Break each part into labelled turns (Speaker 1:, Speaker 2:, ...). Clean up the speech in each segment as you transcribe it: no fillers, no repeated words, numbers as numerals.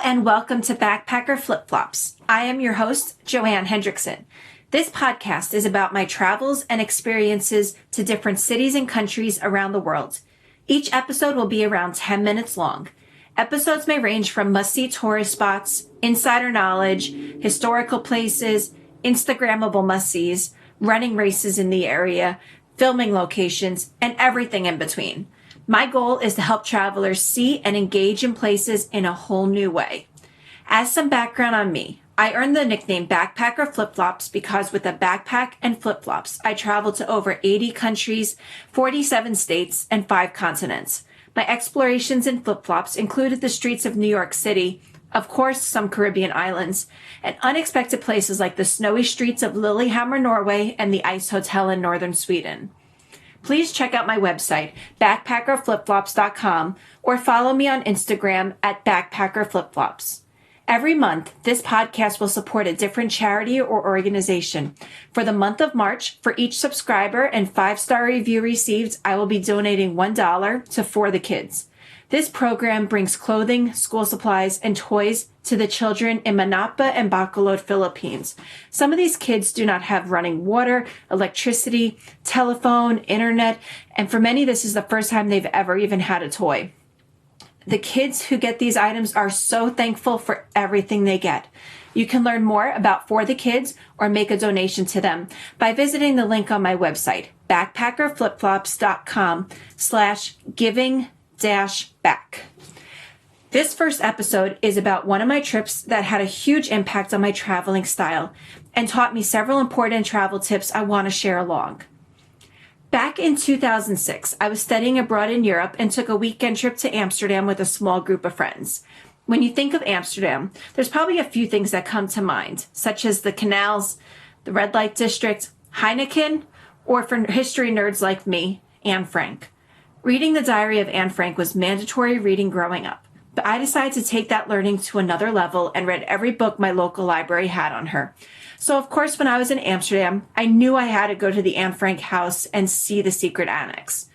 Speaker 1: and welcome to Backpacker Flip-Flops. I am your host, Joanne Hendrickson. This podcast is about my travels and experiences to different cities and countries around the world. Each episode will be around 10 minutes long. Episodes may range from must-see tourist spots, insider knowledge, historical places, Instagrammable must-sees, running races in the area, filming locations, and everything in between. My goal is to help travelers see and engage in places in a whole new way. As some background on me, I earned the nickname Backpacker Flip-Flops because with a backpack and flip-flops, I traveled to over 80 countries, 47 states, and 5 continents. My explorations in flip-flops included the streets of New York City, of course, some Caribbean islands, and unexpected places like the snowy streets of Lillehammer, Norway, and the Ice Hotel in northern Sweden. Please check out my website, backpackerflipflops.com, or follow me on Instagram at backpackerflipflops. Every month, this podcast will support a different charity or organization. For the month of March, for each subscriber and 5-star review received, I will be donating $1 to For the Kids. This program brings clothing, school supplies, and toys to the children in Manapa and Bacolod, Philippines. Some of these kids do not have running water, electricity, telephone, internet, and for many, this is the first time they've ever even had a toy. The kids who get these items are so thankful for everything they get. You can learn more about For the Kids or make a donation to them by visiting the link on my website, backpackerflipflops.com/giving-back. This first episode is about one of my trips that had a huge impact on my traveling style and taught me several important travel tips I want to share along. Back in 2006, I was studying abroad in Europe and took a weekend trip to Amsterdam with a small group of friends. When you think of Amsterdam, there's probably a few things that come to mind, such as the canals, the red light district, Heineken, or for history nerds like me, Anne Frank. Reading the Diary of Anne Frank was mandatory reading growing up, but I decided to take that learning to another level and read every book my local library had on her. So of course, when I was in Amsterdam, I knew I had to go to the Anne Frank house and see the secret annex.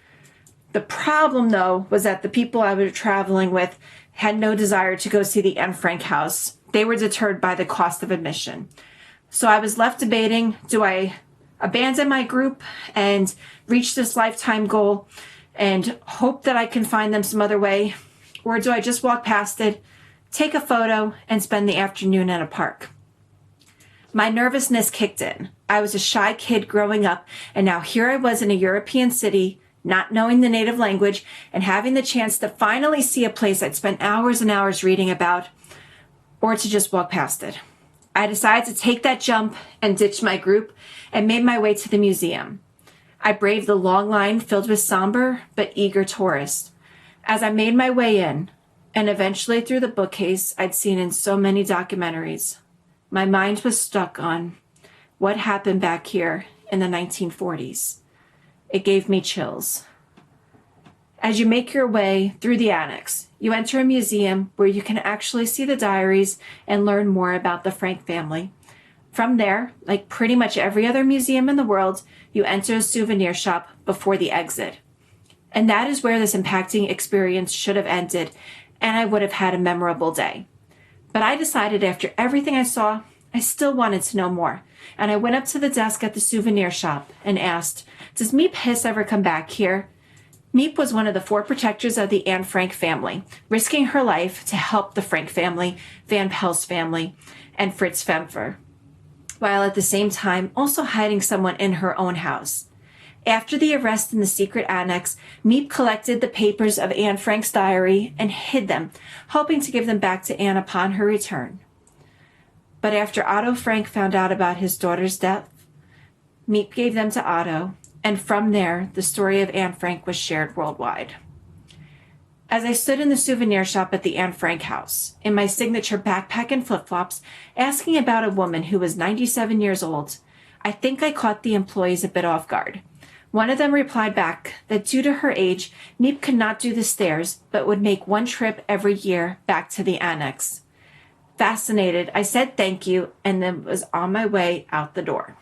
Speaker 1: The problem, though, was that the people I was traveling with had no desire to go see the Anne Frank house. They were deterred by the cost of admission. So I was left debating, do I abandon my group and reach this lifetime goal and hope that I can find them some other way? Or do I just walk past it, take a photo, and spend the afternoon at a park? My nervousness kicked in. I was a shy kid growing up, and now here I was in a European city, not knowing the native language, and having the chance to finally see a place I'd spent hours and hours reading about, or to just walk past it. I decided to take that jump and ditch my group and made my way to the museum. I braved the long line filled with somber but eager tourists. As I made my way in, and eventually through the bookcase I'd seen in so many documentaries, my mind was stuck on what happened back here in the 1940s. It gave me chills. As you make your way through the annex, you enter a museum where you can actually see the diaries and learn more about the Frank family. From there, like pretty much every other museum in the world, you enter a souvenir shop before the exit. And that is where this impacting experience should have ended, and I would have had a memorable day. But I decided after everything I saw, I still wanted to know more. And I went up to the desk at the souvenir shop and asked, does Miep Hiss ever come back here? Miep was one of the 4 protectors of the Anne Frank family, risking her life to help the Frank family, Van Pel's family, and Fritz Femfer, while at the same time also hiding someone in her own house. After the arrest in the secret annex, Miep collected the papers of Anne Frank's diary and hid them, hoping to give them back to Anne upon her return. But after Otto Frank found out about his daughter's death, Miep gave them to Otto, and from there, the story of Anne Frank was shared worldwide. As I stood in the souvenir shop at the Anne Frank house, in my signature backpack and flip-flops, asking about a woman who was 97 years old, I think I caught the employees a bit off guard. One of them replied back that due to her age, Miep could not do the stairs, but would make one trip every year back to the annex. Fascinated, I said thank you and then was on my way out the door.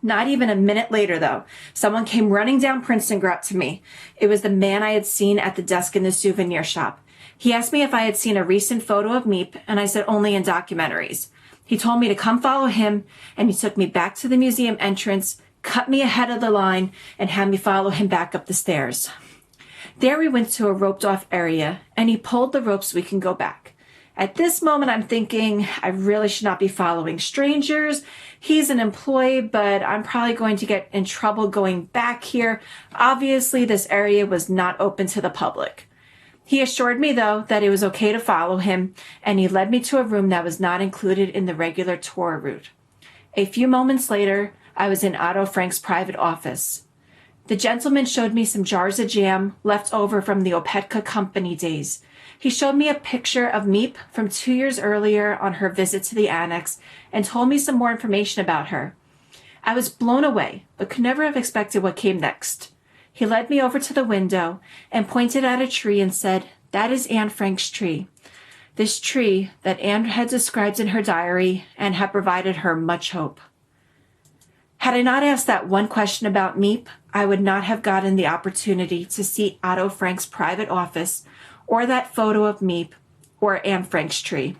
Speaker 1: Not even a minute later, though, someone came running down Princeton Grot to me. It was the man I had seen at the desk in the souvenir shop. He asked me if I had seen a recent photo of Meep, and I said only in documentaries. He told me to come follow him, and he took me back to the museum entrance, cut me ahead of the line, and had me follow him back up the stairs. There we went to a roped-off area, and he pulled the rope so we can go back. At this moment, I'm thinking I really should not be following strangers. He's an employee, but I'm probably going to get in trouble going back here. Obviously, this area was not open to the public. He assured me, though, that it was okay to follow him, and he led me to a room that was not included in the regular tour route. A few moments later, I was in Otto Frank's private office. The gentleman showed me some jars of jam left over from the Opetka company days. He showed me a picture of Meep from 2 years earlier on her visit to the Annex and told me some more information about her. I was blown away, but could never have expected what came next. He led me over to the window and pointed at a tree and said, "That is Anne Frank's tree." This tree that Anne had described in her diary and had provided her much hope. Had I not asked that one question about Meep, I would not have gotten the opportunity to see Otto Frank's private office or that photo of Meep or Anne Frank's tree.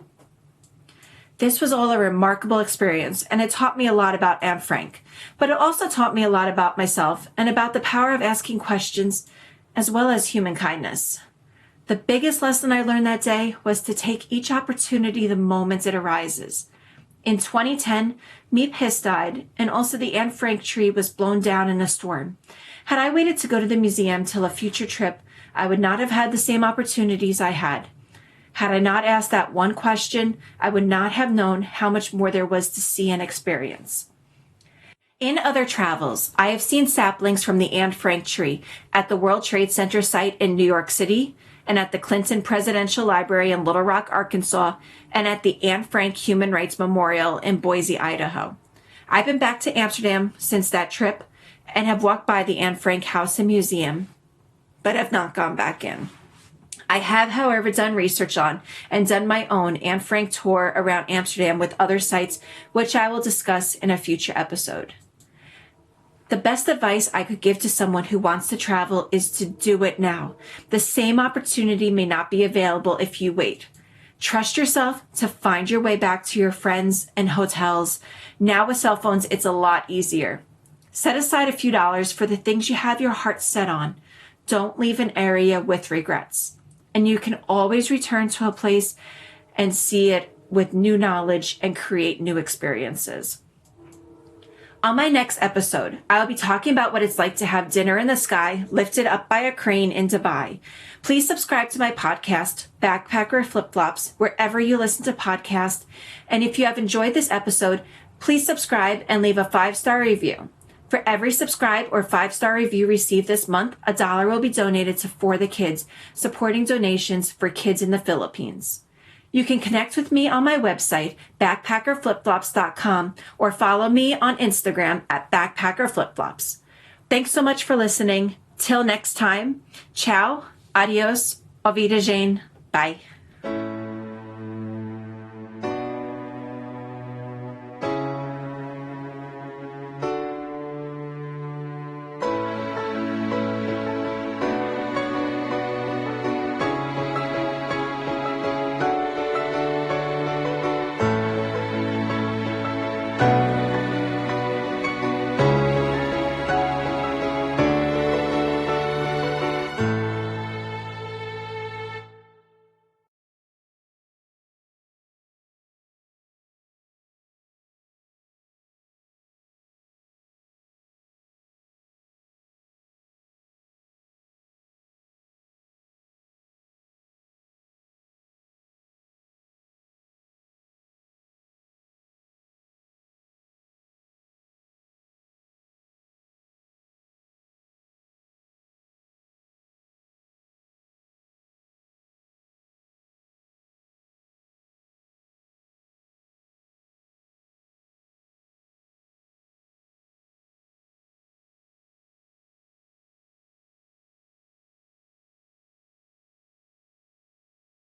Speaker 1: This was all a remarkable experience, and it taught me a lot about Anne Frank, but it also taught me a lot about myself and about the power of asking questions as well as human kindness. The biggest lesson I learned that day was to take each opportunity the moment it arises. In 2010, Meep Hiss died, and also the Anne Frank tree was blown down in a storm. Had I waited to go to the museum till a future trip, I would not have had the same opportunities I had. Had I not asked that one question, I would not have known how much more there was to see and experience. In other travels, I have seen saplings from the Anne Frank tree at the World Trade Center site in New York City, and at the Clinton Presidential Library in Little Rock, Arkansas, and at the Anne Frank Human Rights Memorial in Boise, Idaho. I've been back to Amsterdam since that trip and have walked by the Anne Frank House and Museum, but have not gone back in. I have, however, done research on and done my own Anne Frank tour around Amsterdam with other sites, which I will discuss in a future episode. The best advice I could give to someone who wants to travel is to do it now. The same opportunity may not be available if you wait. Trust yourself to find your way back to your friends and hotels. Now with cell phones, it's a lot easier. Set aside a few dollars for the things you have your heart set on. Don't leave an area with regrets. And you can always return to a place and see it with new knowledge and create new experiences. On my next episode, I'll be talking about what it's like to have dinner in the sky lifted up by a crane in Dubai. Please subscribe to my podcast, Backpacker Flip-Flops, wherever you listen to podcasts. And if you have enjoyed this episode, please subscribe and leave a 5-star review. For every subscribe or 5-star review received this month, $1 will be donated to For the Kids, supporting donations for kids in the Philippines. You can connect with me on my website, backpackerflipflops.com, or follow me on Instagram at backpackerflipflops. Thanks so much for listening. Till next time, ciao, adios, auf Wiedersehen, bye.